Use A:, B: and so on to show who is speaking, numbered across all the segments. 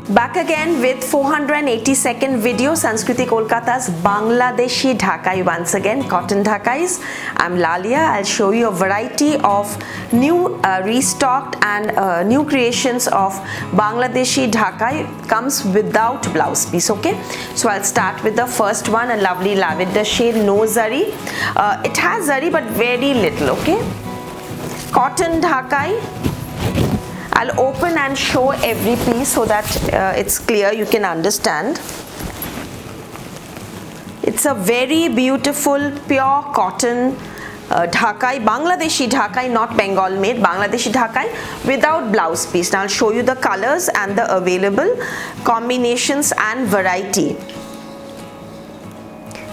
A: Back again with 482nd video, Sanskriti Kolkata's Bangladeshi Dhakai once again, cotton Dhakais. I'm Lalia. I'll show you a variety of new restocked and new creations of Bangladeshi Dhakai. Comes without blouse piece, okay? So I'll start with the first one, a lovely lavender shade, no zari. It has zari but very little, okay? Cotton Dhakai. I'll open and show every piece so that it's clear, you can understand. It's a very beautiful pure cotton Dhakai, Bangladeshi Dhakai, not Bengal made, Bangladeshi Dhakai without blouse piece. Now I'll show you the colors and the available combinations and variety.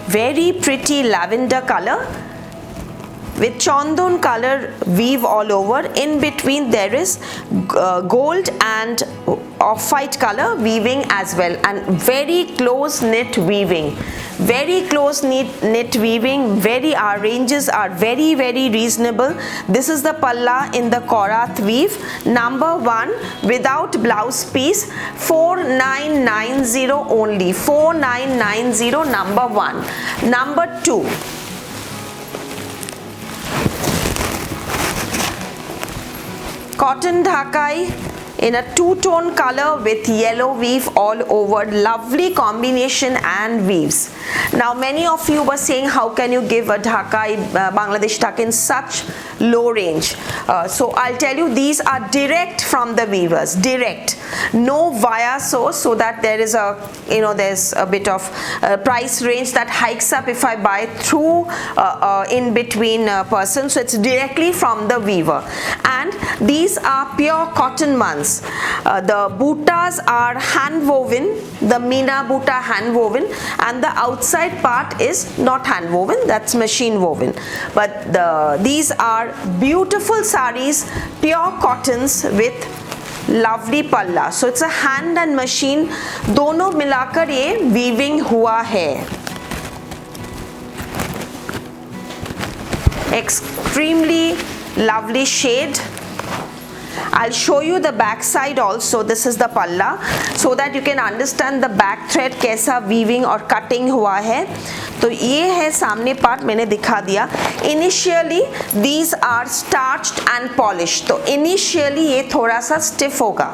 A: Very pretty lavender color with chandon color weave all over. In between there is gold and off-white color weaving as well, and very close knit weaving, very close knit weaving. Our ranges are very reasonable. This is the palla in the Korath weave, number 1 without blouse piece, 4990 only, 4990 number 1. Number 2, cotton Dhakai in a two-tone color with yellow weave all over, lovely combination and weaves. Now many of you were saying how can you give a Dhakai, Bangladesh Dhakai in such low range. So I'll tell you, these are direct from the weavers, direct, no via source, so that there is a, there's a bit of price range that hikes up if I buy through in between person. So it's directly from the weaver, and these are pure cotton ones. The buttas are hand woven, the Mina Butta hand woven, and the outside part is not hand woven, that's machine woven. But these are beautiful saris, pure cottons with lovely palla. So it's a hand and machine दोनों मिलाकर ये weaving हुआ है. Extremely lovely shade. I'll show you the back side also. This is the palla, so that you can understand the back thread कैसा weaving और cutting हुआ है. तो ये है सामने पार्ट, मैंने दिखा दिया. Initially these are starched and polished. तो initially ये थोड़ा सा stiff होगा.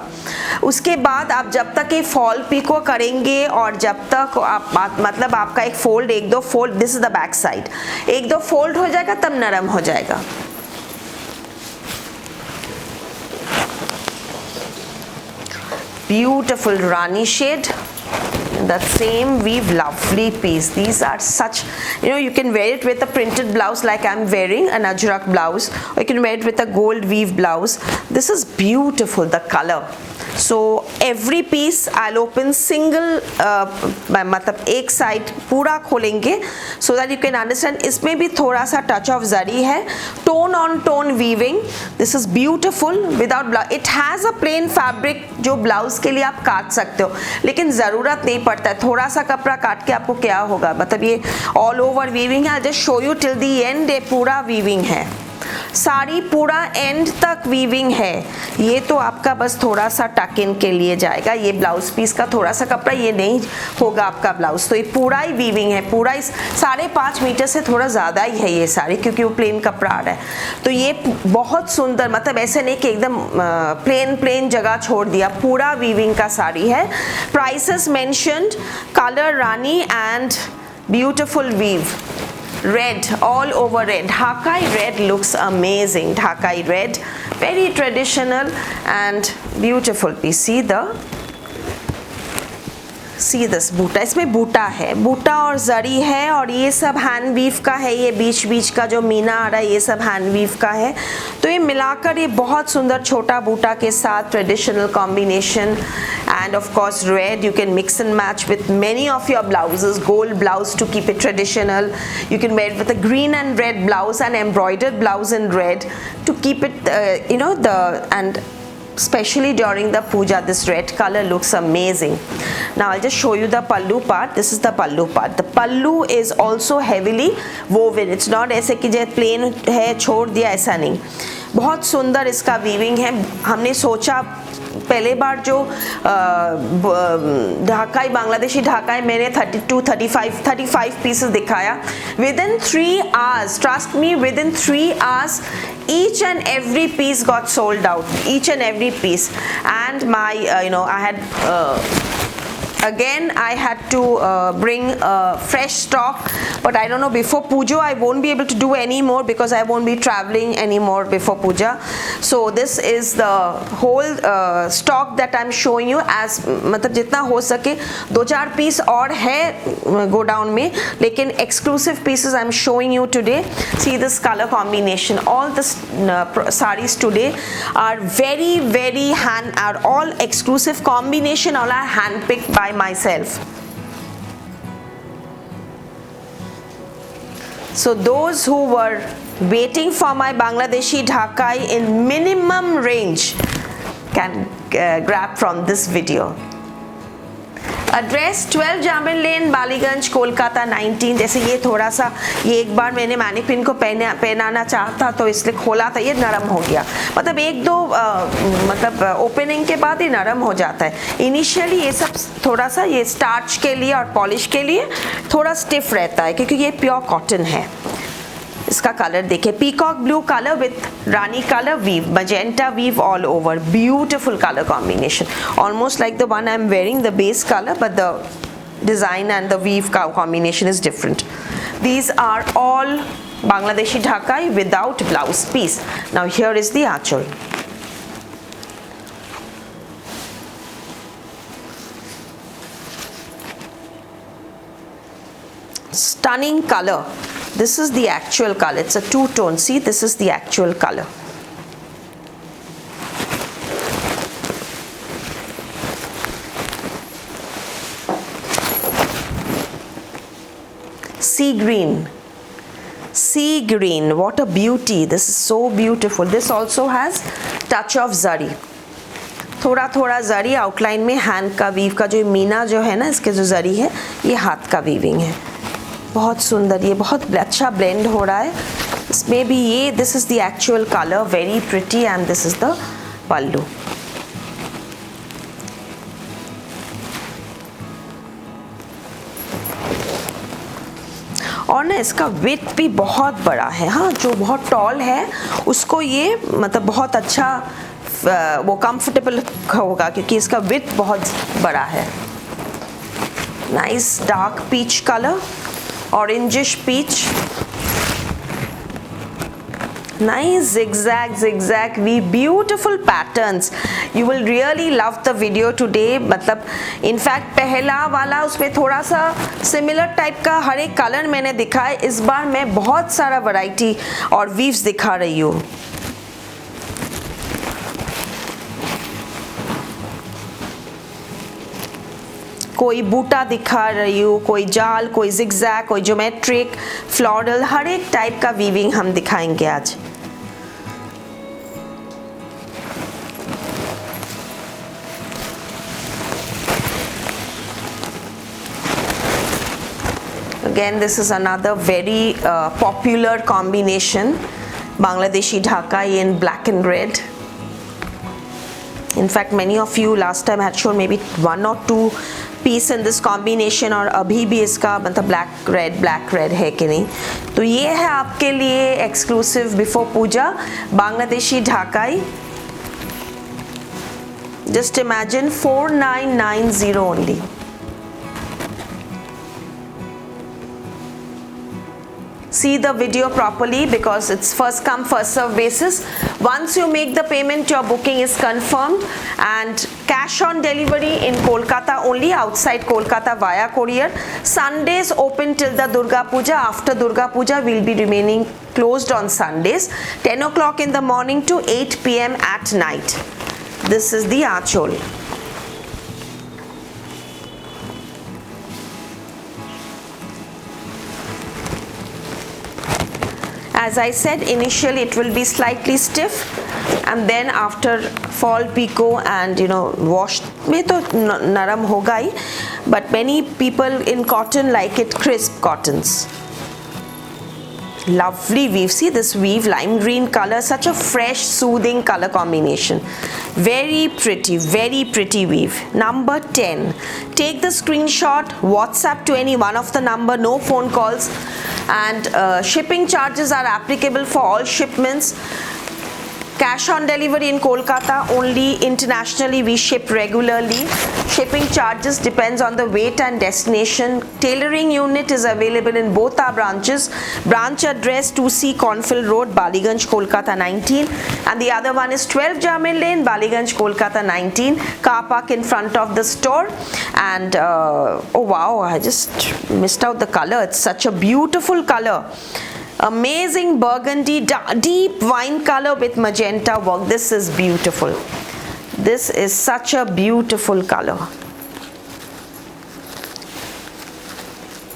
A: उसके बाद आप जब तक ये फॉल पिको करेंगे और जब तक आप मतलब आपका एक फोल्ड, एक दो fold, this is the back side, एक दो फोल्ड हो जाएगा तब नरम हो जाएगा. Beautiful Rani shade, that same weave, lovely piece. These are such, you can wear it with a printed blouse like I'm wearing, an Ajrak blouse, or you can wear it with a gold weave blouse. This is beautiful, the color. So every piece I'll open single, मतलब एक side पूरा खोलेंगे, so that you can understand. इसमें भी थोड़ा सा touch of zari है, tone on tone weaving. This is beautiful without blouse. It has a plain fabric जो blouse के लिए आप काट सकते हो, लेकिन ज़रूरत नहीं पड़ता है. थोड़ा सा कपड़ा काट के आपको क्या होगा, मतलब ये all over weaving है. I'll just show you till the end. ये पूरा weaving है, साड़ी पूरा एंड तक वीविंग है. ये तो आपका बस थोड़ा सा टक इन के लिए जाएगा. ये ब्लाउज पीस का थोड़ा सा कपड़ा, ये नहीं होगा आपका ब्लाउज. तो ये पूरा ही वीविंग है, पूरा इस 5.5 मीटर से थोड़ा ज़्यादा ही है ये साड़ी, क्योंकि वो प्लेन कपड़ा आ रहा है. तो ये बहुत सुंदर, मतलब ऐसे नहीं कि एकदम प्लेन जगह छोड़ दिया, पूरा वीविंग का साड़ी है. Prices mentioned, colour rani and beautiful weave. red, all over red. Dhakai red looks amazing. Dhakai red, very traditional and beautiful piece. See this बूटा, इसमें बूटा है, बूटा और जरी है, और ये सब हैंड वीव का है। ये बीच बीच का जो मीना आ रहा है ये सब हैंड वीव का है। तो ये मिलाकर ये बहुत सुंदर छोटा बूटा के साथ traditional combination, and of course red you can mix and match with many of your blouses. Gold blouse to keep it traditional, you can wear it with a green and red blouse, and embroidered blouse in red to keep it and especially during the puja this red color looks amazing. Now I'll just show you the pallu part. This is the pallu part. The pallu is also heavily woven. It's not ऐसे कि जो plain है छोड़ दिया, ऐसा नहीं, बहुत सुंदर इसका वीविंग है। हमने सोचा पहले बार जो ढाकाई, बांग्लादेशी ढाकाई मैंने 35 पीसेस दिखाया। Within 3 hours, trust me, within 3 hours each and every piece got sold out, each and every piece. And my I had again I had to bring fresh stock, but I don't know, before puja I won't be able to do any more because I won't be traveling anymore before puja. So this is the whole stock that I'm showing you, as मतलब जितना हो सके 2-4 piece और है godown में, लेकिन exclusive pieces I'm showing you today. See this color combination. All the sarees today are very are all exclusive combination, all are hand picked by myself. So those who were waiting for my Bangladeshi Dhakai in minimum range can grab from this video. Address 12 Jamil Lane, Baliganj, Kolkata 19। जैसे ये थोड़ा सा, ये एक बार मैंने mannequin को पहनाना चाहता तो इसलिए खोला था, ये नरम हो गया। मतलब 1-2 मतलब ओपनिंग के बाद ही नरम हो जाता है। इनिशियली ये सब थोड़ा सा ये स्टार्च के लिए और पॉलिश के लिए थोड़ा स्टिफ रहता है, क्योंकि ये प्योर कॉटन है। इसका कलर देखिए, peacock blue colour with rani colour weave, magenta weave all over, beautiful color combination, almost like the one I'm wearing, the base color, but the design and the weave combination is different. These are all Bangladeshi Dhakai without blouse piece. Now here is the achal. Stunning color. This is the actual color. It's a two-tone. See, this is the actual color. Sea green. Sea green. What a beauty. This is so beautiful. This also has touch of zari. थोड़ा थोड़ा जरी outline में, hand का weave का जो मीना जो है ना, इसके जो जरी है ये हाथ का वीविंग है। बहुत सुंदर, ये बहुत अच्छा ब्लेंड हो रहा है इसमें भी। ये this is the actual colour, very pretty, and this is the pallu. और ना इसका विड्थ भी बहुत बड़ा है। हाँ, जो बहुत टॉल है उसको ये मतलब बहुत अच्छा वो कंफर्टेबल होगा, क्योंकि इसका विड्थ बहुत बड़ा है। Nice dark peach colour, orangish peach, nice zigzag weave, beautiful patterns. You will really love the video today. मतलब in fact पहला वाला उसमें थोड़ा सा similar टाइप का हर एक कलर मैंने दिखाया, इस बार मैं बहुत सारा वैरायटी और वीव्स दिखा रही हूँ। कोई बूटा दिखा रही हूँ, कोई जाल, कोई जिगजैग, कोई ज्योमेट्रिक, फ्लोरल, हर एक टाइप का वीविंग हम दिखाएंगे आज। Again, this is another very popular combination, Bangladeshi Dhakai in black and red. In fact, many of you last time had shown maybe 1 or 2 piece in this combination, और अभी भी इसका मतलब ब्लैक रेड है कि नहीं। तो ये है आपके लिए exclusive before puja Bangladeshi Dhakai. Just imagine 4990 only. see the video properly because it's first come first serve basis. Once you make the payment, your booking is confirmed, and cash on delivery in Kolkata only, outside Kolkata via courier. Sundays open till the Durga Puja. After Durga Puja we'll be remaining closed on Sundays, 10 o'clock in the morning to 8 p.m. at night. This is the achol. As I said, initially it will be slightly stiff, and then after fall pico and wash में तो नरम होगा ही, but many people in cotton like it crisp cottons. Lovely weave. See this weave, lime green color, such a fresh soothing color combination. Very pretty weave. Number 10. Take the screenshot, WhatsApp to any one of the number, no phone calls, and shipping charges are applicable for all shipments. Cash on delivery in Kolkata only. Internationally we ship regularly. Shipping charges depends on the weight and destination. Tailoring unit is available in both our branches. Branch address 2C Cornfield Road, Baliganj, Kolkata 19, and the other one is 12 Jamil Lane, Baliganj, Kolkata 19. Car park in front of the store. And oh wow, I just missed out the color. It's such a beautiful color. Amazing burgundy, deep wine color with magenta work. This is beautiful. This is such a beautiful color.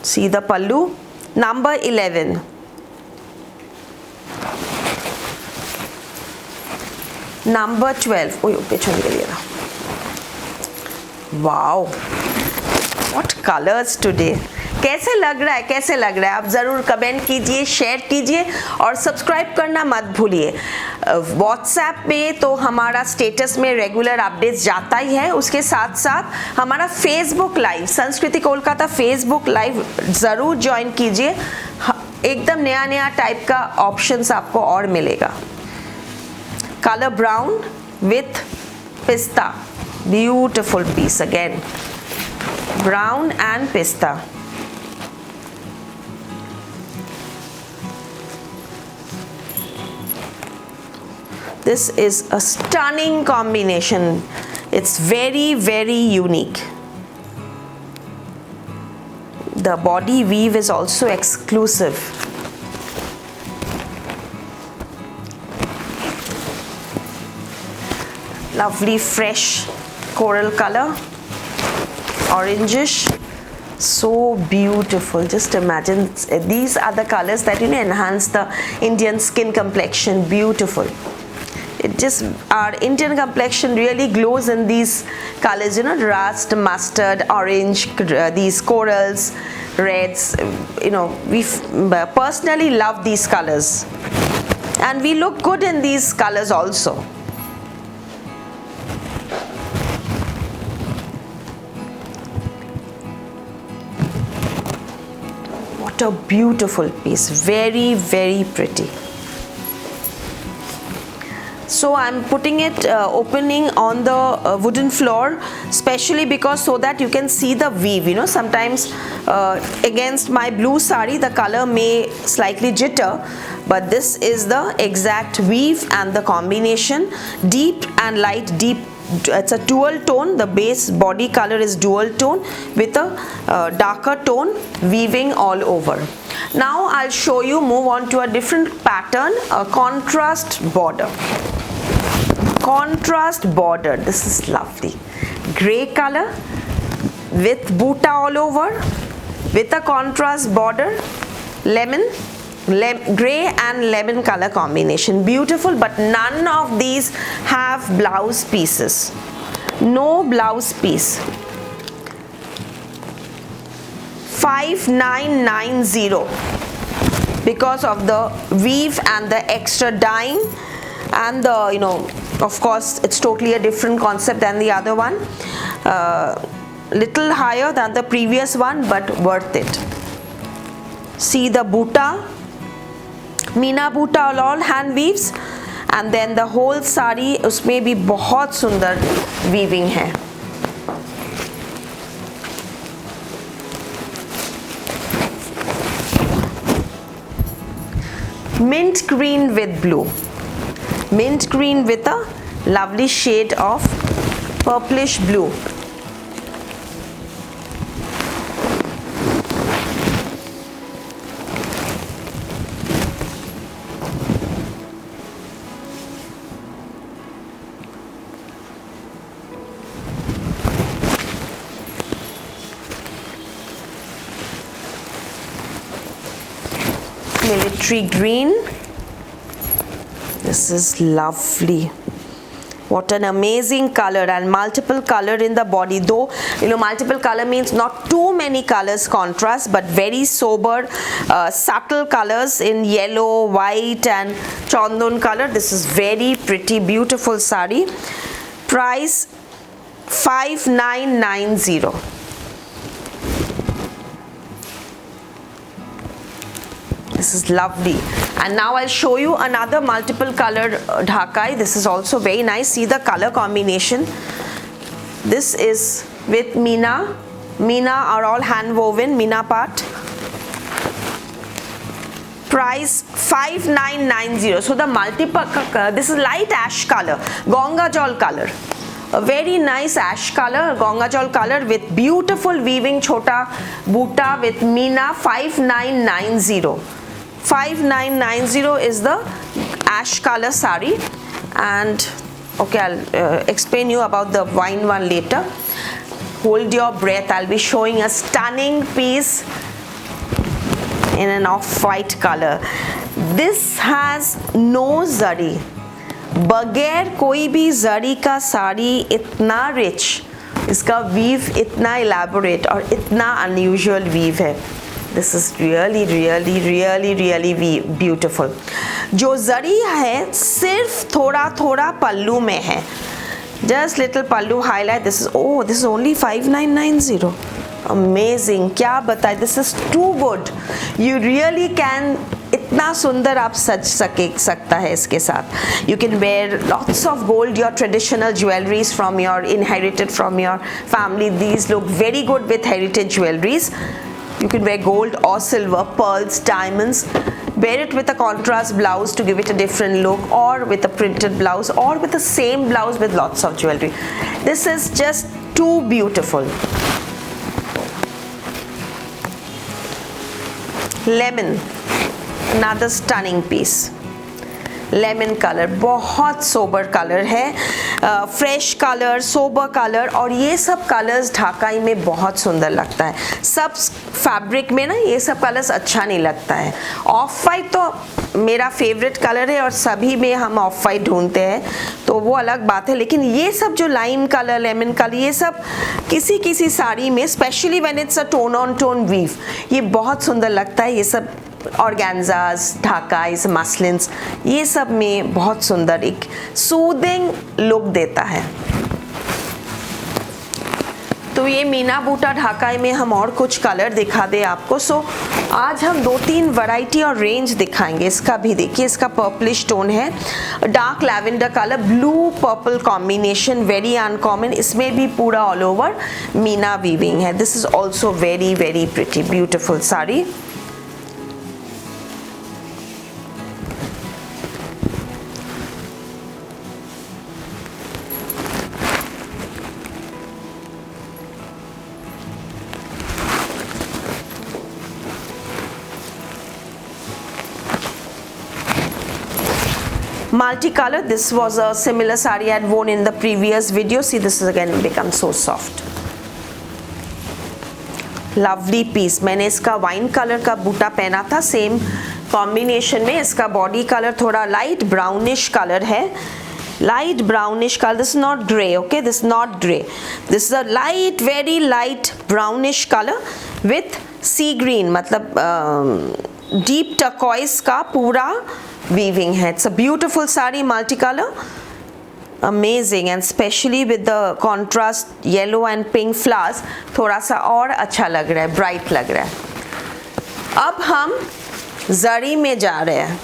A: See the pallu. Number 11. Number 12. Oh, wow, what colors today. कैसे लग रहा है आप ज़रूर comment कीजिए, share कीजिए और subscribe करना मत भूलिए। व्हाट्सएप में तो हमारा स्टेटस में रेगुलर अपडेट्स जाता ही है, उसके साथ साथ हमारा Facebook live, Sanskriti Kolkata Facebook live ज़रूर ज्वाइन कीजिए। एकदम नया टाइप का ऑप्शंस आपको और मिलेगा। Colour brown with pista, beautiful piece again, brown and pista. This is a stunning combination. It's very unique. The body weave is also exclusive. Lovely fresh coral color, orangish, so beautiful. Just imagine, these are the colors that enhance the Indian skin complexion. Beautiful. It just, our Indian complexion really glows in these colors, rust, mustard, orange, these corals, reds. We personally love these colors, and we look good in these colors also. What a beautiful piece. Very pretty. So I'm putting it opening on the wooden floor, especially because so that you can see the weave. Sometimes against my blue sari the color may slightly jitter, but this is the exact weave and the combination. Deep and light. Deep, it's a dual tone. The base body color is dual tone with a darker tone weaving all over. Now I'll show you, move on to a different pattern, a contrast border. Contrast border. This is lovely. Grey color with buta all over with a contrast border. Lemon, grey and lemon color combination. Beautiful, but none of these have blouse pieces. No blouse piece. 5990 because of the weave and the extra dyeing and the of course it's totally a different concept than the other one. Little higher than the previous one, but worth it. See the buta, meena buta all hand weaves, and then the whole sari उसमें भी बहुत सुंदर weaving है. mint green with blue, mint green with a lovely shade of purplish blue. Military green. This is lovely. What an amazing color, and multiple color in the body. Though multiple color means not too many colors contrast, but very sober, subtle colors in yellow, white and chandon color. This is very pretty, beautiful sari. Price 5990. This is lovely. And now I'll show you another multiple color dhakai. This is also very nice. See the color combination. This is with Meena. Meena are all hand woven, Meena part. Price 5990. So the multiple, this is light ash color, Gonga Jal color. A very nice ash color, Gonga Jal color with beautiful weaving chota buta with Meena. 5990. 5990 is the ash color sari. And okay, I'll explain you about the wine one later. Hold your breath. I'll be showing a stunning piece in an off-white color. This has no zari. बगैर कोई भी जरी का साड़ी इतना rich, इसका weave इतना elaborate और इतना unusual weave है. This is really really really really beautiful. जो जरी है सिर्फ थोड़ा थोड़ा पल्लू में है, just little pallu highlight. This is only 5990. Amazing, क्या बताए. This is too good. You really can, इतना सुंदर आप सज सकता है इसके साथ. You can wear lots of gold, your traditional jewelleries from your inherited from your family. These look very good with heritage jewelleries. You can wear gold or silver, pearls, diamonds. Wear it with a contrast blouse to give it a different look, or with a printed blouse, or with the same blouse with lots of jewelry. This is just too beautiful. Lemon, another stunning piece. Lemon colour बहुत sober colour है, fresh colour, sober colour, और ये सब colours Dhakai में बहुत सुंदर लगता है. सब फैब्रिक में ना ये सब कलर्स अच्छा नहीं लगता है. ऑफ वाइट तो मेरा फेवरेट कलर है और सभी में हम ऑफ वाइट ढूंढते हैं, तो वो अलग बात है. लेकिन ये सब जो लाइम कलर, लेमन कलर, ये सब किसी किसी साड़ी में, specially when it's a tone on tone weave, ये बहुत सुंदर लगता है. ये सब ऑर्गेन्जास, ढाकाइज, मसलिन्स, ये सब में बहुत सुंदर एक सूदिंग लुक देता है. तो ये मीना बूटा ढाकाई में हम और कुछ कलर दिखा दे आपको. सो आज हम 2-3 वैरायटी और रेंज दिखाएंगे. इसका भी देखिए, इसका पर्पलिश टोन है, dark lavender colour, blue purple combination, very uncommon. इसमें भी पूरा ऑल ओवर मीना वीविंग है. This is also very very pretty beautiful sari. Multicolor, this was a similar sari I had worn in the previous video. See, this is again become so soft. Lovely piece. मैंने इसका wine colour का बूटा पहना था, same combination में. इसका body colour थोड़ा light brownish colour है, light brownish color. This is not gray, okay, this is not gray. This is a light, very light brownish color with sea green, मतलब deep turquoise का पूरा weaving है. It's a beautiful sari, multicolor, amazing, and especially with the contrast yellow and pink flowers, थोड़ा सा और अच्छा लग रहा है, bright लग रहा है. अब हम जरी में जा रहे हैं.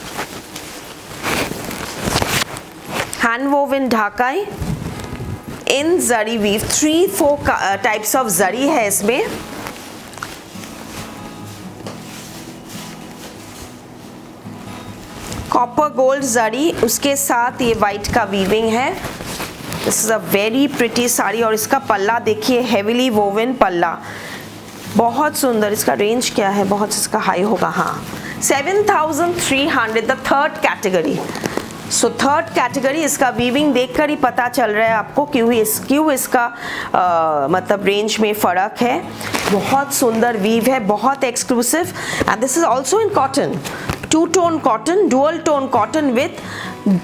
A: Hand woven Dhakai in zari weave. 3-4 types of zari है इसमें. कॉपर गोल्ड जरी, उसके साथ ये वाइट का वीविंग है। This is a very pretty sari और इसका पल्ला देखिए, हेवीली वोवन पल्ला, बहुत सुंदर। इसका रेंज क्या है, बहुत इसका हाई होगा, हाँ 7300, the third category. So third category, इसका वीविंग देखकर ही पता चल रहा है आपको क्यों इसका मतलब रेंज में फ़र्क है। बहुत सुंदर वीव है, बहुत exclusive, and this is also in cotton, 2 tone cotton, dual tone cotton with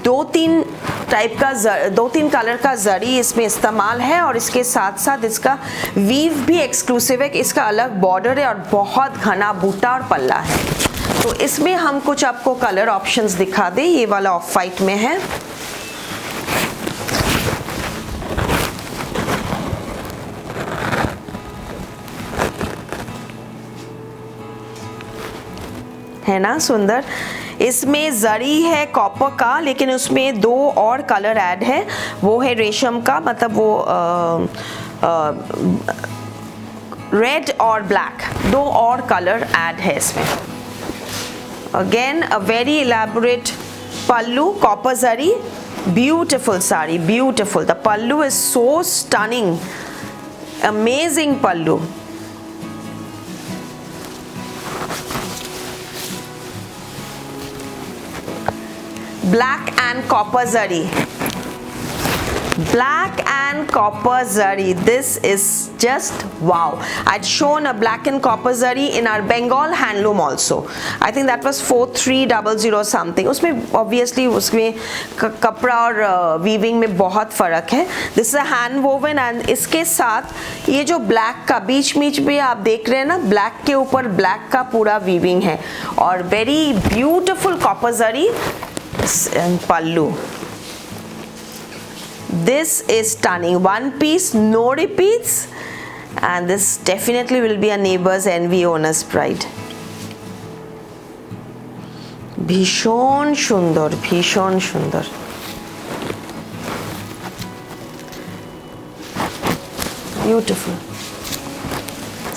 A: 2-3 type का 2-3 कलर का जरी इसमें इस्तेमाल है, और इसके साथ साथ इसका वीव भी एक्सक्लूसिव है कि इसका अलग बॉर्डर है और बहुत घना बूटा और पल्ला है। तो इसमें हम कुछ आपको कलर ऑप्शंस दिखा दें। ये वाला ऑफ वाइट में है ना सुंदर। इसमें जरी है कॉपर का, लेकिन उसमें 2 और कलर ऐड है, वो है रेशम का, मतलब वो रेड और ब्लैक, 2 और कलर ऐड है इसमें। Again a very elaborate pallu, copper zari, beautiful sari, beautiful. The pallu is so stunning, amazing pallu. Black and copper zari. Black and copper zari, this is just wow. I'd shown a black and copper zari in our Bengal handloom also. I think that was 4300 something. उसमें obviously उसमें कपड़ा और weaving में बहुत फ़र्क है. This is a hand woven and इसके साथ ये जो black का बीच में आप देख रहे हैं ना, black के ऊपर black का पूरा weaving है और very beautiful copper zari and pallu. This is stunning. One piece, no repeats, and this definitely will be a neighbor's envy, owner's pride. भीषण सुंदर, भीषण सुंदर. Beautiful.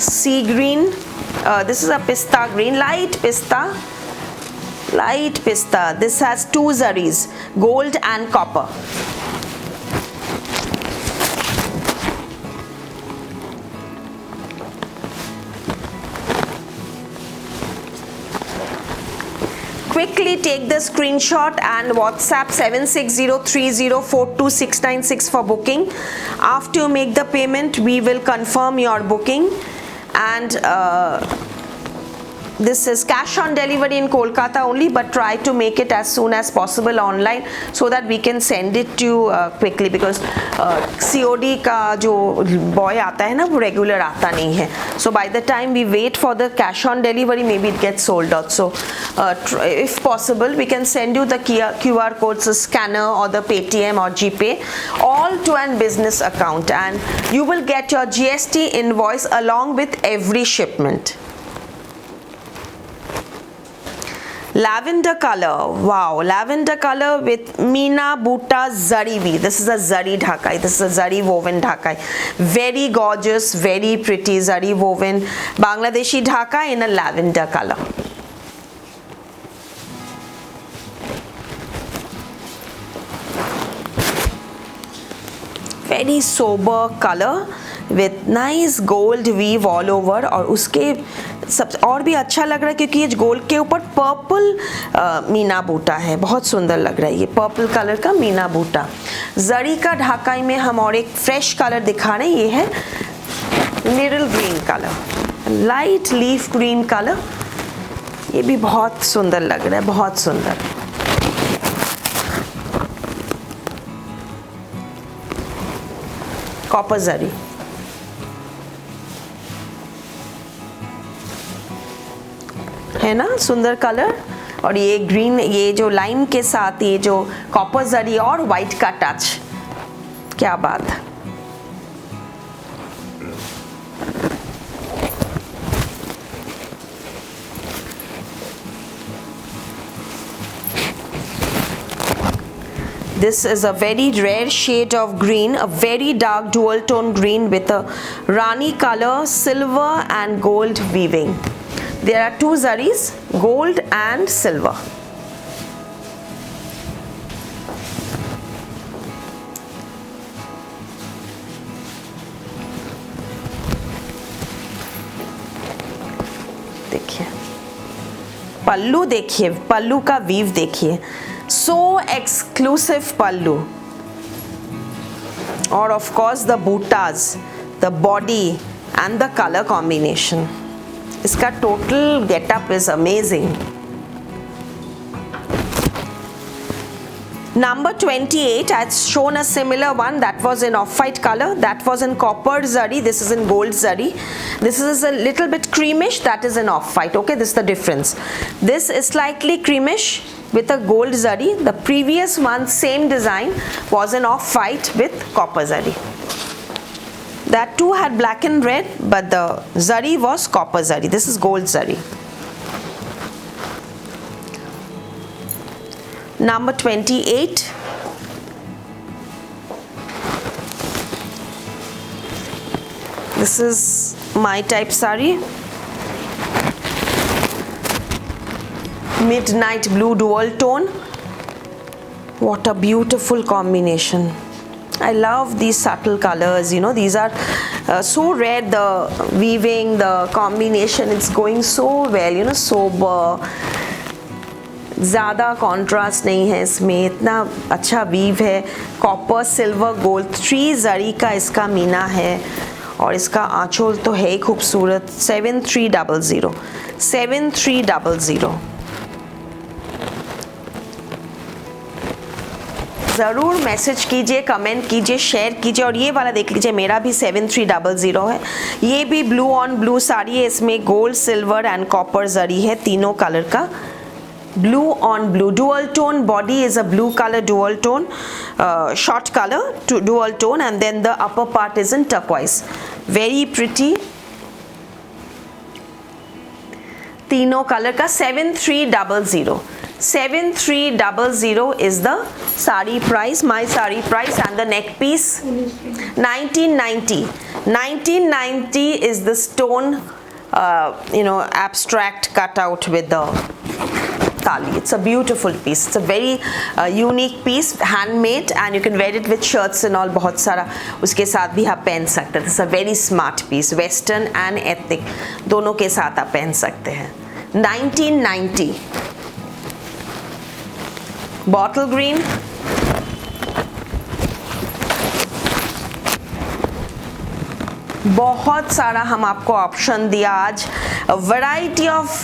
A: Sea green. This is a pista green, light pista. Light pista. This has 2 zaris, gold and copper. Quickly take the screenshot and WhatsApp 7603042696 for booking. After you make the payment, we will confirm your booking, and this is cash on delivery in Kolkata only, but try to make it as soon as possible online so that we can send it to you quickly, because COD का जो boy आता है ना, वो regular आता नहीं है. So by the time we wait for the cash on delivery, maybe it gets sold out. So if possible, we can send you the QR codes, scanner or the Paytm or GPay, all to an business account, and you will get your GST invoice along with every shipment. Lavender color, wow, lavender color with Meena Butta Zari weave. This is a Zari Dhakai, this is a Zari woven Dhakai. Very gorgeous, very pretty Zari woven Bangladeshi Dhaka in a lavender color. Very sober color with nice gold weave all over, और उसके सब और भी अच्छा लग रहा है क्योंकि ये गोल्ड के ऊपर पर्पल मीना बूटा है, बहुत सुंदर लग रहा है ये पर्पल कलर का मीना बूटा. जरी का ढाकाई में हम और एक फ्रेश कलर दिखा रहे हैं, ये है निरल green colour, light leaf green colour. ये भी बहुत सुंदर लग रहा है, बहुत सुंदर. कॉपर जरी, है ना सुंदर कलर. और ये ग्रीन, ये जो लाइम के साथ ये जो कॉपर जरी और वाइट का टच, क्या बात है. This is a very rare shade of green, a very dark dual tone green with a Rani color, silver and gold weaving. There are 2 zaris, gold and silver. पल्लू देखिए, पल्लू का weave देखिए, सो exclusive pallu, और of course the butas, the body and the colour combination. इसका total getup is amazing. Number 28, I had shown a similar one that was in off-white color, that was in copper zari, this is in gold zari. This is a little bit creamish, that is in off-white. Okay, this is the difference. This is slightly creamish with a gold zari. The previous one, same design, was in off-white with copper zari. That too had black and red, but the zari was copper zari. This is gold zari. Number 28, this is my type sari, midnight blue dual tone. What a beautiful combination. I love these subtle colors, you know, these are so rare. The weaving, the combination, it's going so well, you know, sober, ज़्यादा contrast नहीं है इसमें, इतना अच्छा weave है. Copper silver gold 3 जरी का इसका मीना है, और इसका आंचल तो है ही खूबसूरत. 7300 7300. ज़रूर मैसेज कीजिए, कमेंट कीजिए, शेयर कीजिए. और ये वाला देख लीजिए, मेरा भी 7300 है. ये भी ब्लू ऑन ब्लू साड़ी है, इसमें गोल्ड सिल्वर एंड कॉपर जरी है, तीनों कलर का. Blue on blue, dual tone body is a blue color dual tone, short color to dual tone, and then the upper part is in turquoise. Very pretty. तीनों colour का 7300. 7300 is the sari price, my sari price, and the neck piece 1990. 1990 is the stone, you know, abstract cutout with the tali. It's a beautiful piece. It's a very unique piece, handmade, and you can wear it with shirts and all. बहुत सारा उसके साथ भी आप पहन सकते हैं. It's a very smart piece, western and ethnic दोनों के साथ आप पहन सकते हैं. 1990. Bottle green. बहुत सारा हम आपको ऑप्शन दिया आज. variety of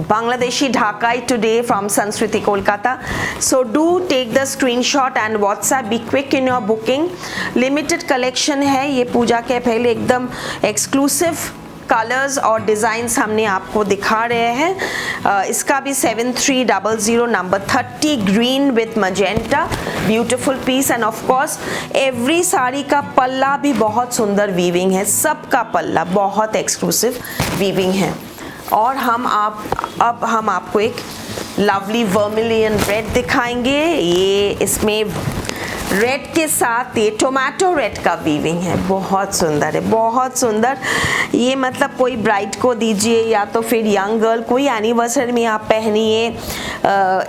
A: Bangladeshi Dhakai today from Sanskriti Kolkata. So do take the screenshot and WhatsApp. Be quick in your booking. Limited collection है ये पूजा के पहले, एकदम exclusive कलर्स और डिज़ाइंस हमने आपको दिखा रहे हैं. इसका भी 7300. Number 30 green with magenta, beautiful piece. And of course every sari का पल्ला भी बहुत सुंदर वीविंग है, सबका पल्ला बहुत एक्सक्लूसिव वीविंग है. और अब हम आपको एक लवली वर्मिलियन रेड दिखाएंगे. ये इसमें रेड के साथ ये टोमेटो रेड का वीविंग है, बहुत सुंदर है, बहुत सुंदर. ये मतलब कोई ब्राइड को दीजिए या तो फिर यंग गर्ल, कोई एनिवर्सरी में आप पहनिए.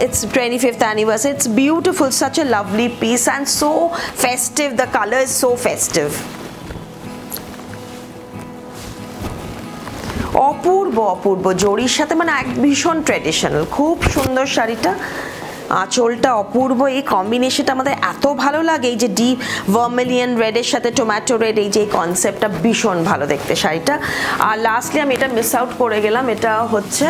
A: It's 25th anniversary. It's beautiful, such a lovely piece and so festive. The colour is so festive. অপূর্ব অপূর্ব জড়ির সাথে, মানে এক ভীষণ ট্র্যাডিশনাল, খুব সুন্দর শাড়িটা. আঁচলটা অপূর্ব, এই কম্বিনেশনটা আমাদের এত ভালো লাগে. এই যে ডিপ ভার্মিলিয়ন রেডের সাথে টমেটো রেড, এই যে কনসেপ্টটা ভীষণ ভালো দেখতে শাড়িটা. আর লাস্টলি আমি এটা মিস আউট করে গেলাম, এটা হচ্ছে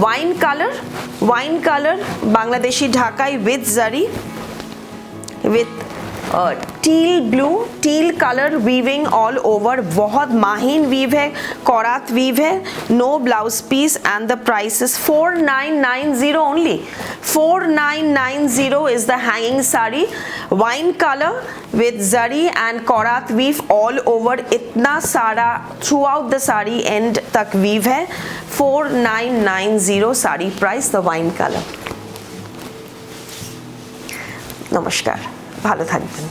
A: ওয়াইন কালার বাংলাদেশি ঢাকাই with zari with teal colour weaving all over. बहुत माहिन वीव है, कोरात वीव है. No blouse piece and the price is 4990 only. 4990 is the hanging sari. Wine color with zari and korat weave all over. इतना सारा throughout the sari end तक weave है. 4990 sari price, the wine color. नमस्कार, ভালো থাকবেন.